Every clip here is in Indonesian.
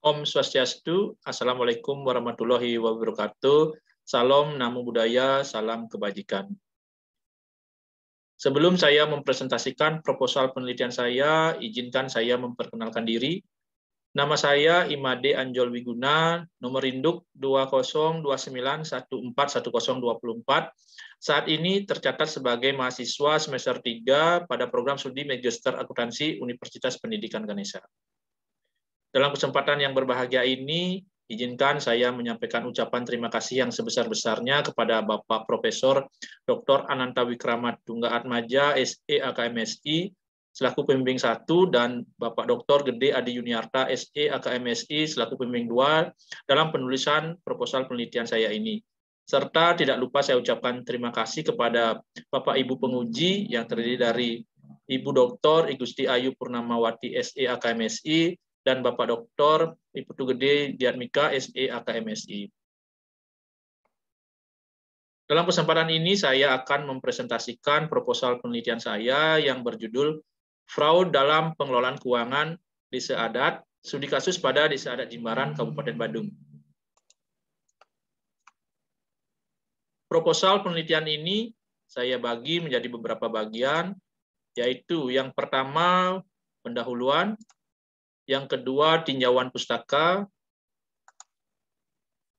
Om Swastiastu, Assalamualaikum warahmatullahi wabarakatuh. Salam Namo Buddhaya, salam kebajikan. Sebelum saya mempresentasikan proposal penelitian saya, izinkan saya memperkenalkan diri. Nama saya Imade Anjol Wiguna, nomor induk 2029141024. Saat ini tercatat sebagai mahasiswa semester 3 pada program studi Magister Akuntansi Universitas Pendidikan Ganesha. Dalam kesempatan yang berbahagia ini, izinkan saya menyampaikan ucapan terima kasih yang sebesar-besarnya kepada Bapak Profesor Dr. Ananta Wikramat Tunggaatmaja, SE AKMSI, selaku pembimbing 1, dan Bapak Dr. Gede Adi Yuniarta, SE AKMSI, selaku pembimbing 2, dalam penulisan proposal penelitian saya ini. Serta tidak lupa saya ucapkan terima kasih kepada Bapak Ibu penguji yang terdiri dari Ibu Dr. Igusti Ayu Purnamawati, SE AKMSI, dan Bapak Dr. Iputu Gede Diatmika, SE AKMSI. Dalam kesempatan ini saya akan mempresentasikan proposal penelitian saya yang berjudul Fraud dalam Pengelolaan Keuangan Desa Adat, Studi Kasus pada Desa Adat Jimbaran, Kabupaten Badung. Proposal penelitian ini saya bagi menjadi beberapa bagian, yaitu yang pertama pendahuluan, yang kedua tinjauan pustaka,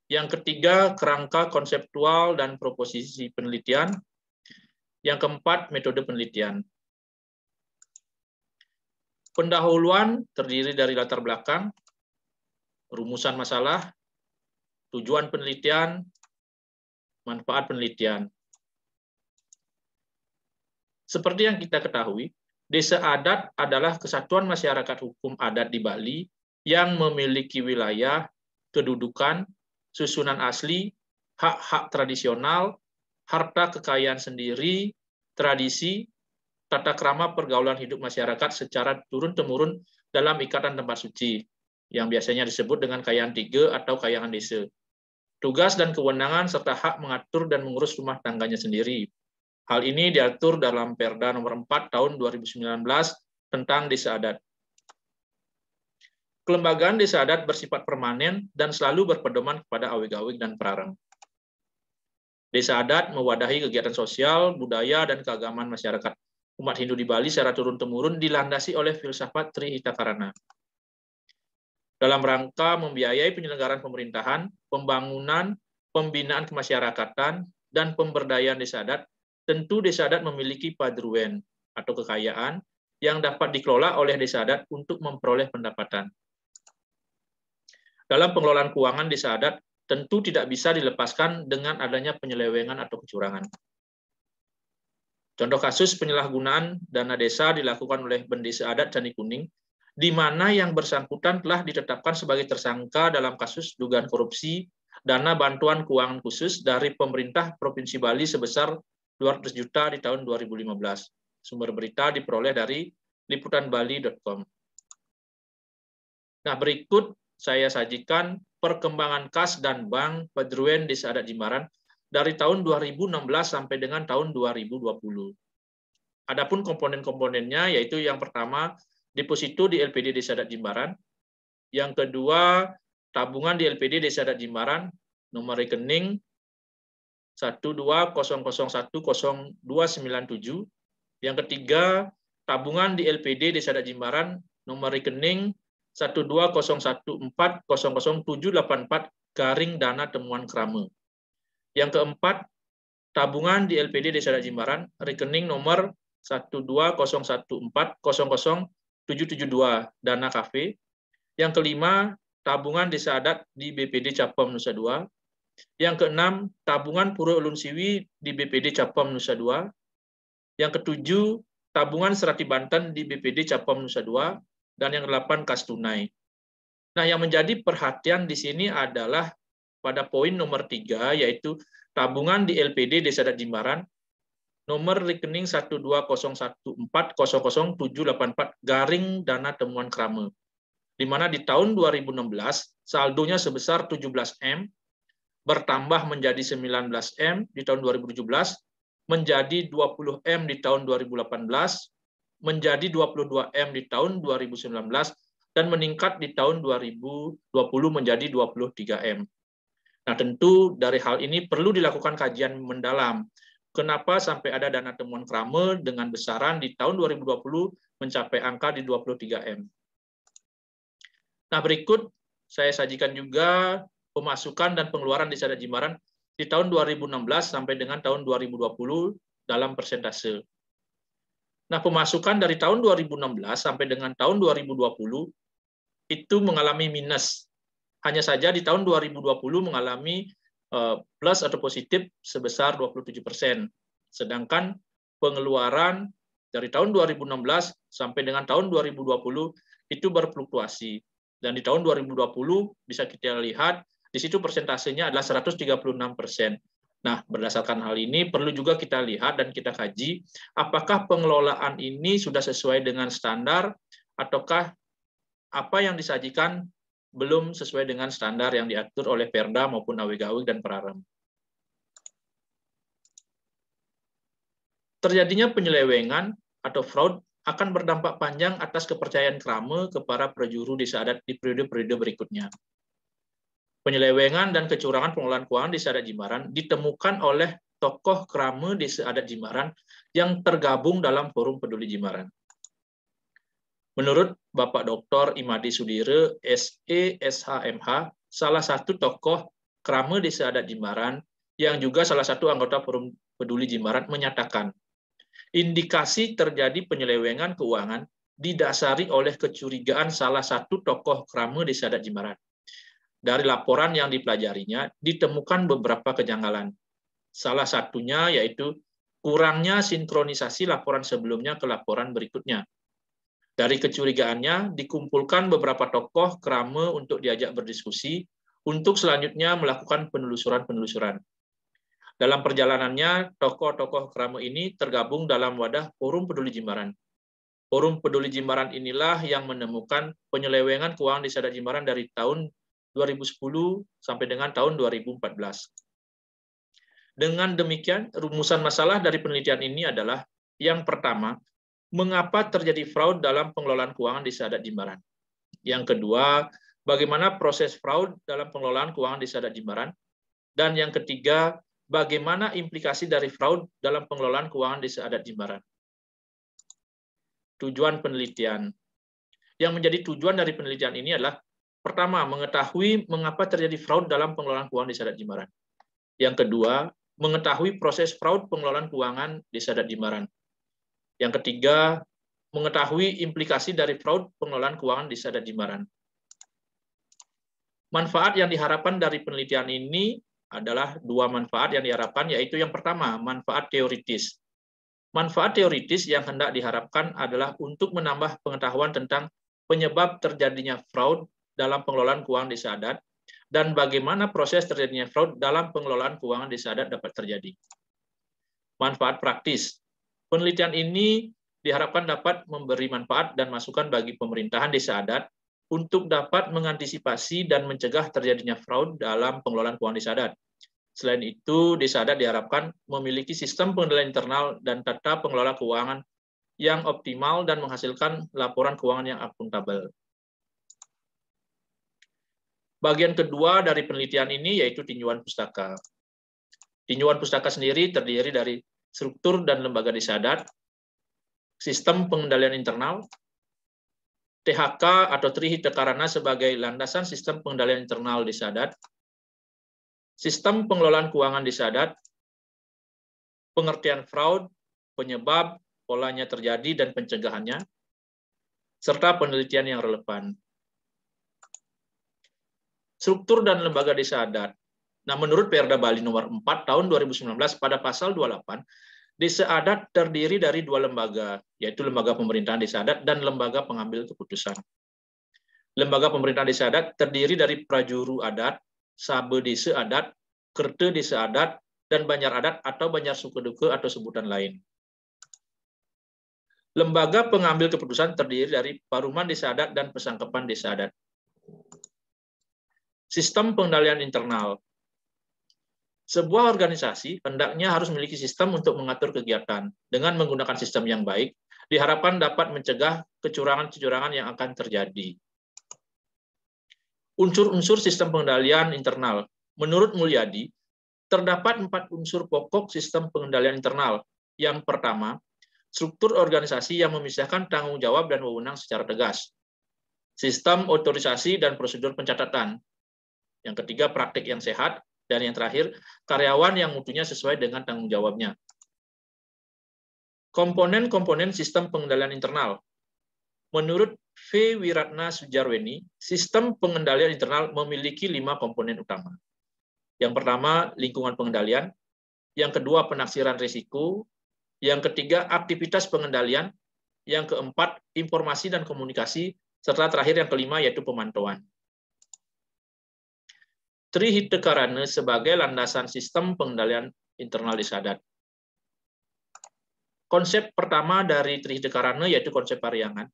yang ketiga kerangka konseptual dan proposisi penelitian, yang keempat metode penelitian. Pendahuluan terdiri dari latar belakang, rumusan masalah, tujuan penelitian, manfaat penelitian. Seperti yang kita ketahui, Desa adat adalah kesatuan masyarakat hukum adat di Bali yang memiliki wilayah, kedudukan, susunan asli, hak-hak tradisional, harta kekayaan sendiri, tradisi, tata krama pergaulan hidup masyarakat secara turun-temurun dalam ikatan tempat suci, yang biasanya disebut dengan Kayangan Tiga atau Kayangan Desa. Tugas dan kewenangan serta hak mengatur dan mengurus rumah tangganya sendiri. Hal ini diatur dalam Perda nomor 4 tahun 2019 tentang Desa Adat. Kelembagaan Desa Adat bersifat permanen dan selalu berpedoman kepada awig-awig dan prareng. Desa Adat mewadahi kegiatan sosial, budaya, dan keagamaan masyarakat umat Hindu di Bali secara turun-temurun dilandasi oleh filsafat Trihitakarana. Dalam rangka membiayai penyelenggaraan pemerintahan, pembangunan, pembinaan kemasyarakatan, dan pemberdayaan Desa Adat, tentu Desa Adat memiliki padruwen atau kekayaan yang dapat dikelola oleh Desa Adat untuk memperoleh pendapatan. Dalam pengelolaan keuangan Desa Adat tentu tidak bisa dilepaskan dengan adanya penyelewengan atau kecurangan. Contoh kasus penyalahgunaan dana desa dilakukan oleh Bendesa Adat Candi Kuning, di mana yang bersangkutan telah ditetapkan sebagai tersangka dalam kasus dugaan korupsi dana bantuan keuangan khusus dari pemerintah Provinsi Bali sebesar 200 juta di tahun 2015. Sumber berita diperoleh dari liputanbali.com. Nah, berikut saya sajikan perkembangan kas dan bank Padruwen Desa Adat Jimbaran dari tahun 2016 sampai dengan tahun 2020. Adapun komponen-komponennya yaitu yang pertama deposito di LPD Desa Adat Jimbaran, yang kedua tabungan di LPD Desa Adat Jimbaran, nomor rekening 120010297, yang ketiga tabungan di LPD Desa Adat Jimbaran, nomor rekening 12014000784 garing dana temuan krame. Yang keempat tabungan di LPD Desa Adat Jimbaran, rekening nomor 12014000772 dana kafe. Yang kelima tabungan Desa Adat di BPD Capom Nusa Dua. Yang keenam, tabungan Pura Ulun Siwi di BPD Capom Nusa Dua. Yang ketujuh, tabungan Serati Banten di BPD Capom Nusa Dua. Dan yang kedelapan, kas tunai. Nah, yang menjadi perhatian di sini adalah pada poin nomor 3, yaitu tabungan di LPD Desa Adat Jimbaran, nomor rekening 12014000784 garing dana temuan krame. Di mana di tahun 2016, saldonya sebesar 17M, bertambah menjadi 19M di tahun 2017, menjadi 20M di tahun 2018, menjadi 22M di tahun 2019, dan meningkat di tahun 2020 menjadi 23 M. Nah, tentu dari hal ini perlu dilakukan kajian mendalam. Kenapa sampai ada dana temuan Krame dengan besaran di tahun 2020 mencapai angka di 23 M. Nah, berikut saya sajikan juga pemasukan dan pengeluaran di Sadat Jimbaran di tahun 2016 sampai dengan tahun 2020 dalam persentase. Nah, pemasukan dari tahun 2016 sampai dengan tahun 2020 itu mengalami minus. Hanya saja di tahun 2020 mengalami plus atau positif sebesar 27%. Sedangkan pengeluaran dari tahun 2016 sampai dengan tahun 2020 itu berfluktuasi. Dan di tahun 2020 bisa kita lihat di situ persentasenya adalah 136%. Nah, berdasarkan hal ini perlu juga kita lihat dan kita kaji apakah pengelolaan ini sudah sesuai dengan standar ataukah apa yang disajikan belum sesuai dengan standar yang diatur oleh Perda maupun Awegaweg dan Perarem. Terjadinya penyelewengan atau fraud akan berdampak panjang atas kepercayaan Krame kepada prajuru desa adat di periode-periode berikutnya. Penyelewengan dan kecurangan pengelolaan keuangan desa adat Jimbaran ditemukan oleh tokoh Krame desa adat Jimbaran yang tergabung dalam Forum Peduli Jimbaran. Menurut Bapak Dr. Imadi Sudire, SE, SHMH, salah satu tokoh Krame desa adat Jimbaran yang juga salah satu anggota Forum Peduli Jimbaran menyatakan, indikasi terjadi penyelewengan keuangan didasari oleh kecurigaan salah satu tokoh Krame desa adat Jimbaran. Dari laporan yang dipelajarinya, ditemukan beberapa kejanggalan. Salah satunya yaitu kurangnya sinkronisasi laporan sebelumnya ke laporan berikutnya. Dari kecurigaannya, dikumpulkan beberapa tokoh Krame untuk diajak berdiskusi, untuk selanjutnya melakukan penelusuran-penelusuran. Dalam perjalanannya, tokoh-tokoh Krame ini tergabung dalam wadah Forum Peduli Jimbaran. Forum Peduli Jimbaran inilah yang menemukan penyelewengan keuangan di Sadat Jimbaran dari tahun 2010 sampai dengan tahun 2014. Dengan demikian, rumusan masalah dari penelitian ini adalah yang pertama, mengapa terjadi fraud dalam pengelolaan keuangan di Sadat Jimbaran? Yang kedua, bagaimana proses fraud dalam pengelolaan keuangan di Sadat Jimbaran? Dan yang ketiga, bagaimana implikasi dari fraud dalam pengelolaan keuangan di Sadat Jimbaran? Tujuan penelitian. Yang menjadi tujuan dari penelitian ini adalah pertama, mengetahui mengapa terjadi fraud dalam pengelolaan keuangan di Sadat Jimbaran. Yang kedua, mengetahui proses fraud pengelolaan keuangan di Sadat Jimbaran. Yang ketiga, mengetahui implikasi dari fraud pengelolaan keuangan di Sadat Jimbaran. Manfaat yang diharapkan dari penelitian ini adalah dua manfaat yang diharapkan, yaitu yang pertama, manfaat teoritis. Manfaat teoritis yang hendak diharapkan adalah untuk menambah pengetahuan tentang penyebab terjadinya fraud dalam pengelolaan keuangan desa adat, dan bagaimana proses terjadinya fraud dalam pengelolaan keuangan desa adat dapat terjadi. Manfaat praktis. Penelitian ini diharapkan dapat memberi manfaat dan masukan bagi pemerintahan desa adat untuk dapat mengantisipasi dan mencegah terjadinya fraud dalam pengelolaan keuangan desa adat. Selain itu, desa adat diharapkan memiliki sistem pengendalian internal dan tata pengelola keuangan yang optimal dan menghasilkan laporan keuangan yang akuntabel. Bagian kedua dari penelitian ini yaitu tinjauan pustaka. Tinjauan pustaka sendiri terdiri dari struktur dan lembaga desa adat, sistem pengendalian internal, THK atau Trihita Karana sebagai landasan sistem pengendalian internal desa adat, sistem pengelolaan keuangan desa adat, pengertian fraud, penyebab, polanya terjadi dan pencegahannya, serta penelitian yang relevan. Struktur dan lembaga desa adat. Nah, menurut Perda Bali nomor 4 tahun 2019 pada pasal 28, desa adat terdiri dari dua lembaga, yaitu lembaga pemerintahan desa adat dan lembaga pengambil keputusan. Lembaga pemerintahan desa adat terdiri dari prajuru adat, sabe desa adat, kerte desa adat, dan banjar adat atau banjar suku duke atau sebutan lain. Lembaga pengambil keputusan terdiri dari paruman desa adat dan pesangkepan desa adat. Sistem pengendalian internal. Sebuah organisasi hendaknya harus memiliki sistem untuk mengatur kegiatan. Dengan menggunakan sistem yang baik, diharapkan dapat mencegah kecurangan-kecurangan yang akan terjadi. Unsur-unsur sistem pengendalian internal. Menurut Mulyadi, terdapat 4 unsur pokok sistem pengendalian internal. Yang pertama, struktur organisasi yang memisahkan tanggung jawab dan wewenang secara tegas. Sistem otorisasi dan prosedur pencatatan. Yang ketiga, praktik yang sehat. Dan yang terakhir, karyawan yang mutunya sesuai dengan tanggung jawabnya. Komponen-komponen sistem pengendalian internal. Menurut V. Wiratna Sujarweni, sistem pengendalian internal memiliki 5 komponen utama. Yang pertama, lingkungan pengendalian. Yang kedua, penaksiran risiko. Yang ketiga, aktivitas pengendalian. Yang keempat, informasi dan komunikasi. Serta terakhir yang kelima, yaitu pemantauan. Trihitekarana sebagai landasan sistem pengendalian internal di Sadat. Konsep pertama dari Trihitekarana yaitu konsep pariangan.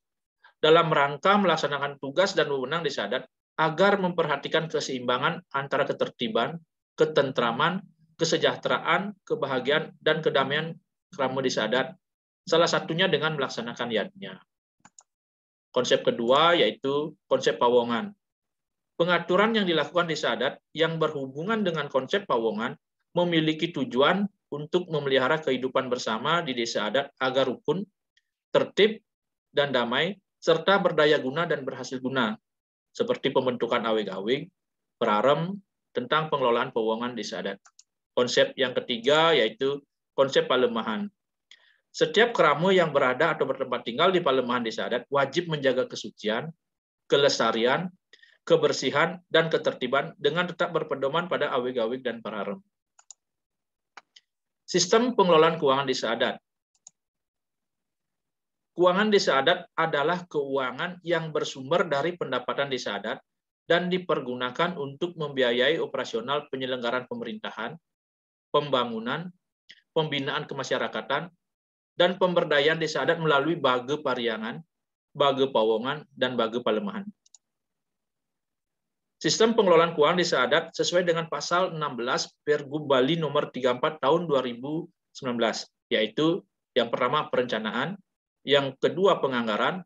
Dalam rangka melaksanakan tugas dan wewenang di Sadat agar memperhatikan keseimbangan antara ketertiban, ketentraman, kesejahteraan, kebahagiaan, dan kedamaian krama di Sadat, salah satunya dengan melaksanakan yadnya. Konsep kedua yaitu konsep pawongan. Pengaturan yang dilakukan di Sadat yang berhubungan dengan konsep pawongan memiliki tujuan untuk memelihara kehidupan bersama di desa adat agar rukun, tertib, dan damai, serta berdaya guna dan berhasil guna, seperti pembentukan awig-awig, perarem, tentang pengelolaan pawongan desa adat. Konsep yang ketiga yaitu konsep palemahan. Setiap krama yang berada atau bertempat tinggal di palemahan desa adat wajib menjaga kesucian, kelestarian, kebersihan, dan ketertiban dengan tetap berpedoman pada awig-awig dan perarem. Sistem pengelolaan keuangan desa adat. Keuangan desa adat adalah keuangan yang bersumber dari pendapatan desa adat dan dipergunakan untuk membiayai operasional penyelenggaraan pemerintahan, pembangunan, pembinaan kemasyarakatan, dan pemberdayaan desa adat melalui bage pariangan, bage pawongan, dan bage palemahan. Sistem pengelolaan keuangan desa adat sesuai dengan pasal 16 Pergub Bali nomor 34 tahun 2019, yaitu yang pertama perencanaan, yang kedua penganggaran,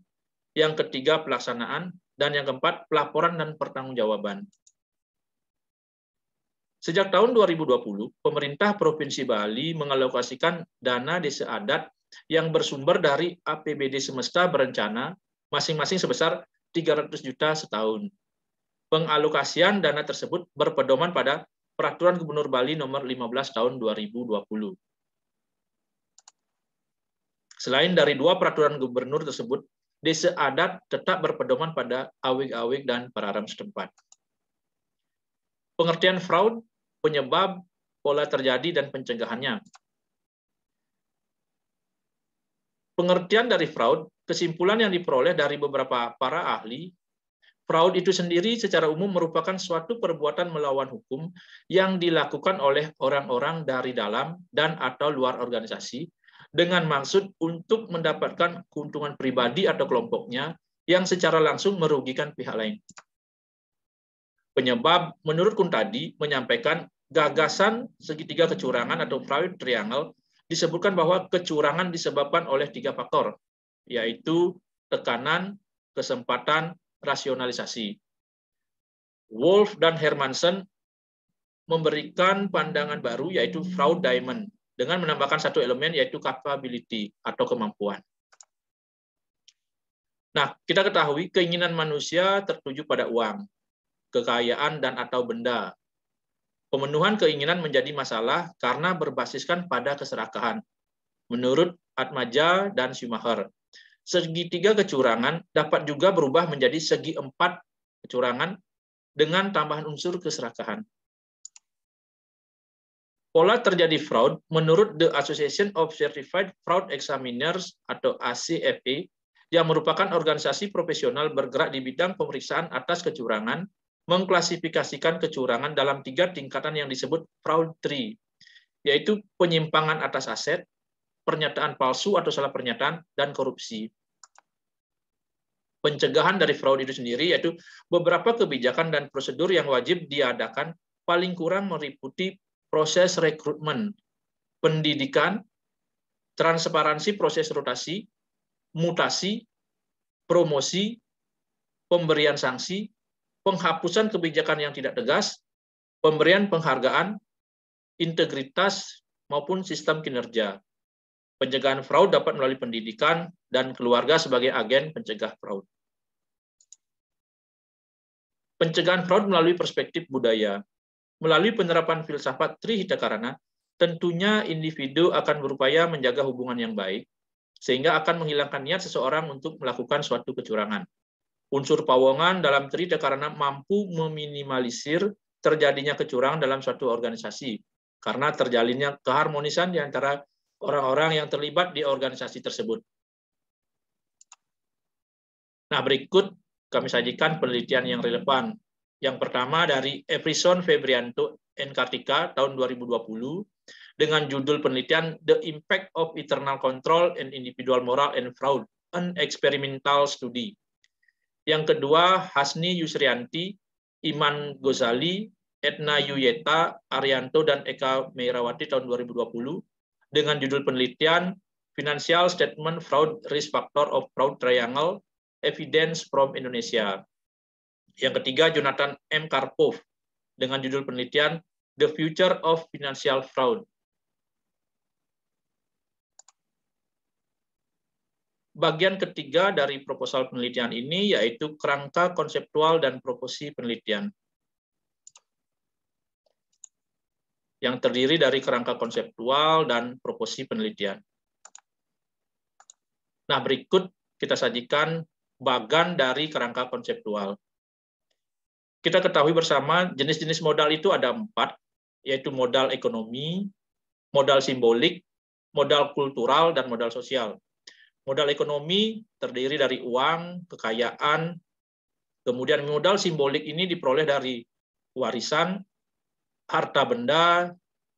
yang ketiga pelaksanaan, dan yang keempat pelaporan dan pertanggungjawaban. Sejak tahun 2020, pemerintah Provinsi Bali mengalokasikan dana desa adat yang bersumber dari APBD semesta berencana masing-masing sebesar 300 juta setahun. Pengalokasian dana tersebut berpedoman pada Peraturan Gubernur Bali nomor 15 tahun 2020. Selain dari 2 peraturan gubernur tersebut, desa adat tetap berpedoman pada awig-awig dan perarem setempat. Pengertian fraud, penyebab, pola terjadi, dan pencegahannya. Pengertian dari fraud, kesimpulan yang diperoleh dari beberapa para ahli, fraud itu sendiri secara umum merupakan suatu perbuatan melawan hukum yang dilakukan oleh orang-orang dari dalam dan atau luar organisasi dengan maksud untuk mendapatkan keuntungan pribadi atau kelompoknya yang secara langsung merugikan pihak lain. Penyebab, menurut Kuntadi, menyampaikan gagasan segitiga kecurangan atau fraud triangle disebutkan bahwa kecurangan disebabkan oleh 3 faktor, yaitu tekanan, kesempatan, rasionalisasi. Wolf dan Hermansen memberikan pandangan baru yaitu fraud diamond dengan menambahkan satu elemen yaitu capability atau kemampuan. Nah, kita ketahui keinginan manusia tertuju pada uang, kekayaan dan atau benda. Pemenuhan keinginan menjadi masalah karena berbasiskan pada keserakahan. Menurut Atmaja dan Schumacher, segitiga kecurangan dapat juga berubah menjadi segi 4 kecurangan dengan tambahan unsur keserakahan. Pola terjadi fraud menurut The Association of Certified Fraud Examiners atau ACFE yang merupakan organisasi profesional bergerak di bidang pemeriksaan atas kecurangan, mengklasifikasikan kecurangan dalam 3 tingkatan yang disebut fraud tree, yaitu penyimpangan atas aset, pernyataan palsu atau salah pernyataan, dan korupsi. Pencegahan dari fraud itu sendiri yaitu beberapa kebijakan dan prosedur yang wajib diadakan paling kurang meliputi proses rekrutmen, pendidikan, transparansi proses rotasi, mutasi, promosi, pemberian sanksi, penghapusan kebijakan yang tidak tegas, pemberian penghargaan, integritas, maupun sistem kinerja. Pencegahan fraud dapat melalui pendidikan dan keluarga sebagai agen pencegah fraud. Pencegahan fraud melalui perspektif budaya. Melalui penerapan filsafat Trihitakarana, tentunya individu akan berupaya menjaga hubungan yang baik, sehingga akan menghilangkan niat seseorang untuk melakukan suatu kecurangan. Unsur pawongan dalam Trihitakarana mampu meminimalisir terjadinya kecurangan dalam suatu organisasi, karena terjalinnya keharmonisan di antara orang-orang yang terlibat di organisasi tersebut. Nah, berikut kami sajikan penelitian yang relevan. Yang pertama dari Everson Febrianto N. Kartika tahun 2020 dengan judul penelitian The Impact of Internal Control and Individual Moral and Fraud, an Experimental Study. Yang kedua, Hasni Yusrianti, Iman Ghazali, Edna Yuyeta, Arianto, dan Eka Meirawati tahun 2020 dengan judul penelitian Financial Statement Fraud Risk Factor of Fraud Triangle, Evidence from Indonesia. Yang ketiga, Jonathan M. Karpov dengan judul penelitian The Future of Financial Fraud. Bagian ketiga dari proposal penelitian ini yaitu kerangka konseptual dan proporsi penelitian, yang terdiri dari kerangka konseptual dan proporsi penelitian. Nah, berikut kita sajikan bagan dari kerangka konseptual. Kita ketahui bersama jenis-jenis modal itu ada 4, yaitu modal ekonomi, modal simbolik, modal kultural, dan modal sosial. Modal ekonomi terdiri dari uang, kekayaan, kemudian modal simbolik ini diperoleh dari warisan, harta benda,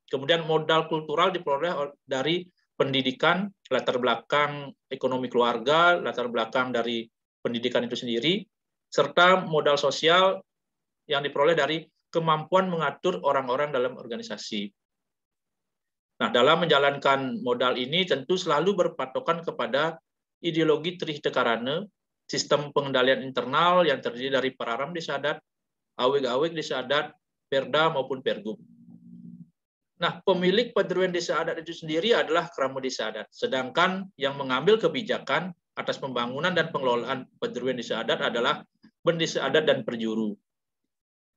kemudian modal kultural diperoleh dari pendidikan, latar belakang ekonomi keluarga, latar belakang dari pendidikan itu sendiri, serta modal sosial yang diperoleh dari kemampuan mengatur orang-orang dalam organisasi. Nah, dalam menjalankan modal ini tentu selalu berpatokan kepada ideologi Trihitakarana, sistem pengendalian internal yang terdiri dari Pararam Desa Adat, Aweg-Aweg Desa Adat, Perda maupun Pergub. Nah, pemilik Pederuen Desa Adat itu sendiri adalah Krama Desa Adat, sedangkan yang mengambil kebijakan atas pembangunan dan pengelolaan Pederuen Desa Adat adalah Bendesa Adat dan Perjuru.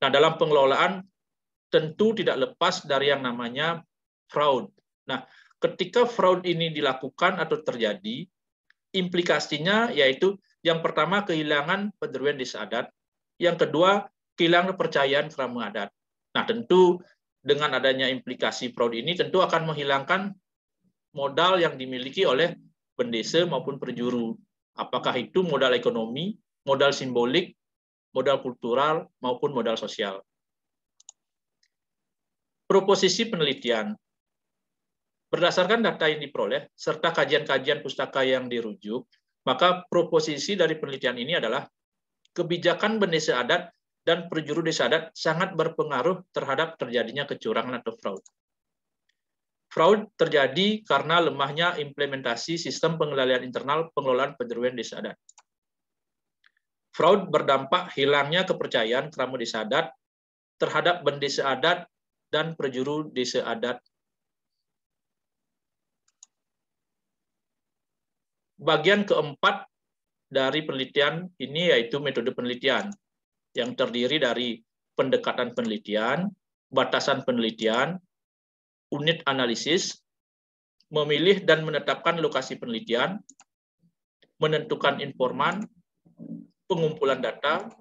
Nah, dalam pengelolaan tentu tidak lepas dari yang namanya fraud. Nah, ketika fraud ini dilakukan atau terjadi, implikasinya yaitu yang pertama kehilangan Pederuen Desa Adat, yang kedua kehilangan kepercayaan Krama Adat. Nah, tentu dengan adanya implikasi fraud ini tentu akan menghilangkan modal yang dimiliki oleh bendesa maupun perjuru. Apakah itu modal ekonomi, modal simbolik, modal kultural, maupun modal sosial. Proposisi penelitian. Berdasarkan data yang diperoleh, serta kajian-kajian pustaka yang dirujuk, maka proposisi dari penelitian ini adalah kebijakan bendesa adat dan perjuru desa adat sangat berpengaruh terhadap terjadinya kecurangan atau fraud. Fraud terjadi karena lemahnya implementasi sistem pengendalian internal pengelolaan Pederuen Desa Adat. Fraud berdampak hilangnya kepercayaan Krama Desa Adat terhadap bendesa adat dan perjuru desa adat. Bagian keempat dari penelitian ini yaitu metode penelitian, yang terdiri dari pendekatan penelitian, batasan penelitian, unit analisis, memilih dan menetapkan lokasi penelitian, menentukan informan, pengumpulan data,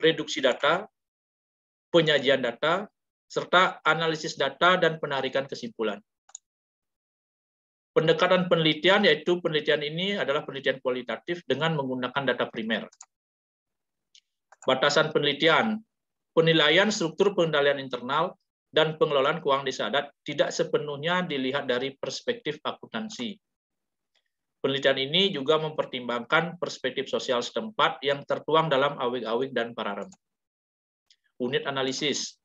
reduksi data, penyajian data, serta analisis data dan penarikan kesimpulan. Pendekatan penelitian yaitu penelitian ini adalah penelitian kualitatif dengan menggunakan data primer. Batasan penelitian, penilaian struktur pengendalian internal dan pengelolaan keuangan desa adat tidak sepenuhnya dilihat dari perspektif akuntansi. Penelitian ini juga mempertimbangkan perspektif sosial setempat yang tertuang dalam Aweg-Aweg dan Pararam. Unit analisis.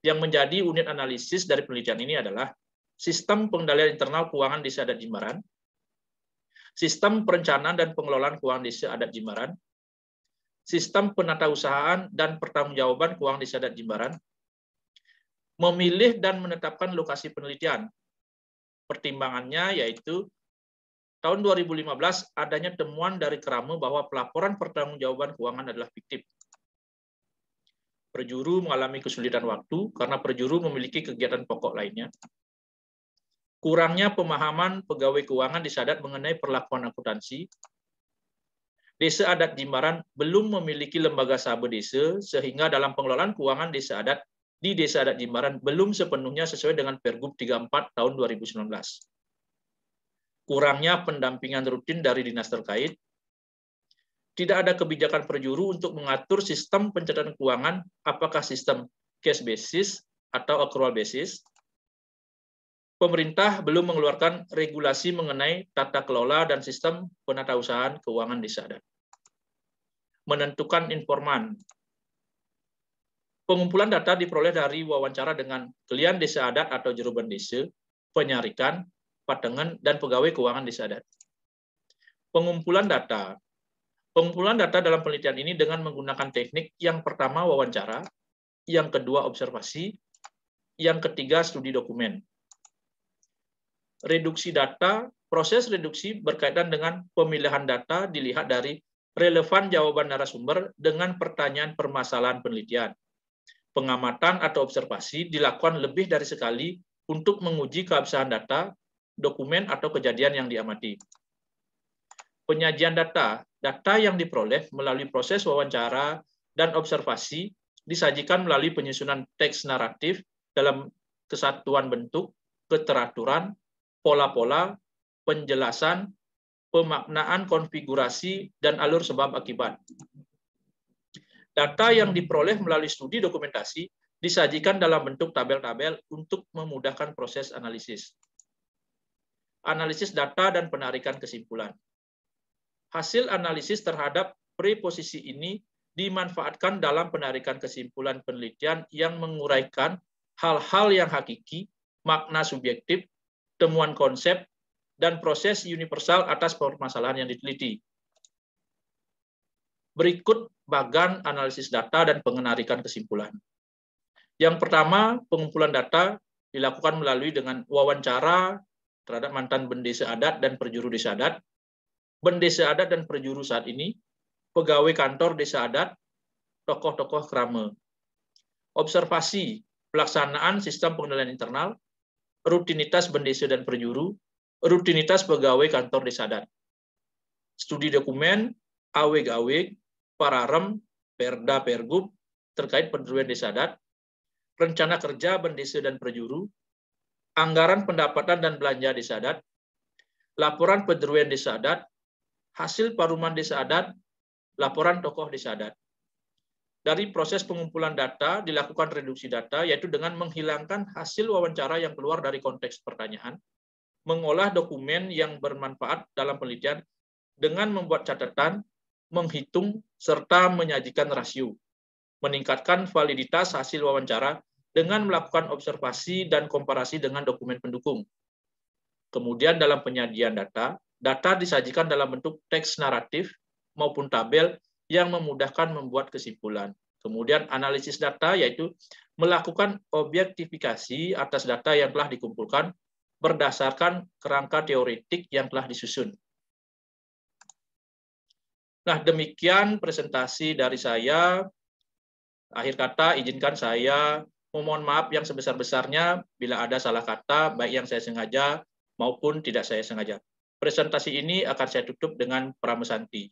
Yang menjadi unit analisis dari penelitian ini adalah sistem pengendalian internal keuangan desa adat Jimbaran, sistem perencanaan dan pengelolaan keuangan desa adat Jimbaran, sistem penatausahaan dan pertanggungjawaban keuangan desa adat Jimbaran, memilih dan menetapkan lokasi penelitian. Pertimbangannya yaitu tahun 2015 adanya temuan dari Krame bahwa pelaporan pertanggungjawaban keuangan adalah fiktif. Perjuru mengalami kesulitan waktu karena perjuru memiliki kegiatan pokok lainnya. Kurangnya pemahaman pegawai keuangan desa adat mengenai perlakuan akuntansi. Desa adat Jimbaran belum memiliki lembaga sabe desa, sehingga dalam pengelolaan keuangan desa adat di desa adat Jimbaran belum sepenuhnya sesuai dengan Pergub 34 tahun 2019. Kurangnya pendampingan rutin dari dinas terkait. Tidak ada kebijakan perjuru untuk mengatur sistem pencatatan keuangan, apakah sistem cash basis atau accrual basis. Pemerintah belum mengeluarkan regulasi mengenai tata kelola dan sistem penatausahaan keuangan desa adat. Menentukan informan. Pengumpulan data diperoleh dari wawancara dengan kelian desa adat atau jeroban desa, penyarikan, patengan, dan pegawai keuangan desa adat. Pengumpulan data. Pengumpulan data dalam penelitian ini dengan menggunakan teknik yang pertama wawancara, yang kedua observasi, yang ketiga studi dokumen. Reduksi data, proses reduksi berkaitan dengan pemilihan data dilihat dari relevan jawaban narasumber dengan pertanyaan permasalahan penelitian. Pengamatan atau observasi dilakukan lebih dari sekali untuk menguji keabsahan data, dokumen, atau kejadian yang diamati. Penyajian data, data yang diperoleh melalui proses wawancara dan observasi disajikan melalui penyusunan teks naratif dalam kesatuan bentuk, keteraturan, pola-pola, penjelasan, pemaknaan konfigurasi, dan alur sebab akibat. Data yang diperoleh melalui studi dokumentasi disajikan dalam bentuk tabel-tabel untuk memudahkan proses analisis. Analisis data dan penarikan kesimpulan. Hasil analisis terhadap preposisi ini dimanfaatkan dalam penarikan kesimpulan penelitian yang menguraikan hal-hal yang hakiki, makna subjektif, temuan konsep, dan proses universal atas permasalahan yang diteliti. Berikut bagan analisis data dan penarikan kesimpulan. Yang pertama, pengumpulan data dilakukan melalui dengan wawancara terhadap mantan bendesa adat dan perjuru desa adat, bendesa adat dan perjuru saat ini, pegawai kantor desa adat, tokoh-tokoh Krame. Observasi pelaksanaan sistem pengendalian internal, rutinitas bendesa dan perjuru, rutinitas pegawai kantor desa adat. Studi dokumen, aweg-aweg, pararem, perda pergub terkait penduduk desa adat, rencana kerja bendesa dan perjuru, anggaran pendapatan dan belanja desa adat, laporan penduduk desa adat, hasil paruman desa adat, laporan tokoh desa adat. Dari proses pengumpulan data dilakukan reduksi data, yaitu dengan menghilangkan hasil wawancara yang keluar dari konteks pertanyaan, mengolah dokumen yang bermanfaat dalam penelitian dengan membuat catatan, menghitung, serta menyajikan rasio, meningkatkan validitas hasil wawancara dengan melakukan observasi dan komparasi dengan dokumen pendukung. Kemudian dalam penyajian data, data disajikan dalam bentuk teks naratif maupun tabel yang memudahkan membuat kesimpulan. Kemudian analisis data yaitu melakukan objektifikasi atas data yang telah dikumpulkan berdasarkan kerangka teoretik yang telah disusun. Nah, demikian presentasi dari saya. Akhir kata, izinkan saya memohon maaf yang sebesar-besarnya bila ada salah kata, baik yang saya sengaja maupun tidak saya sengaja. Presentasi ini akan saya tutup dengan Pramesanti.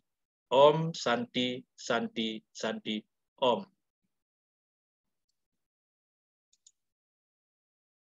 Om Santi Santi Santi Om.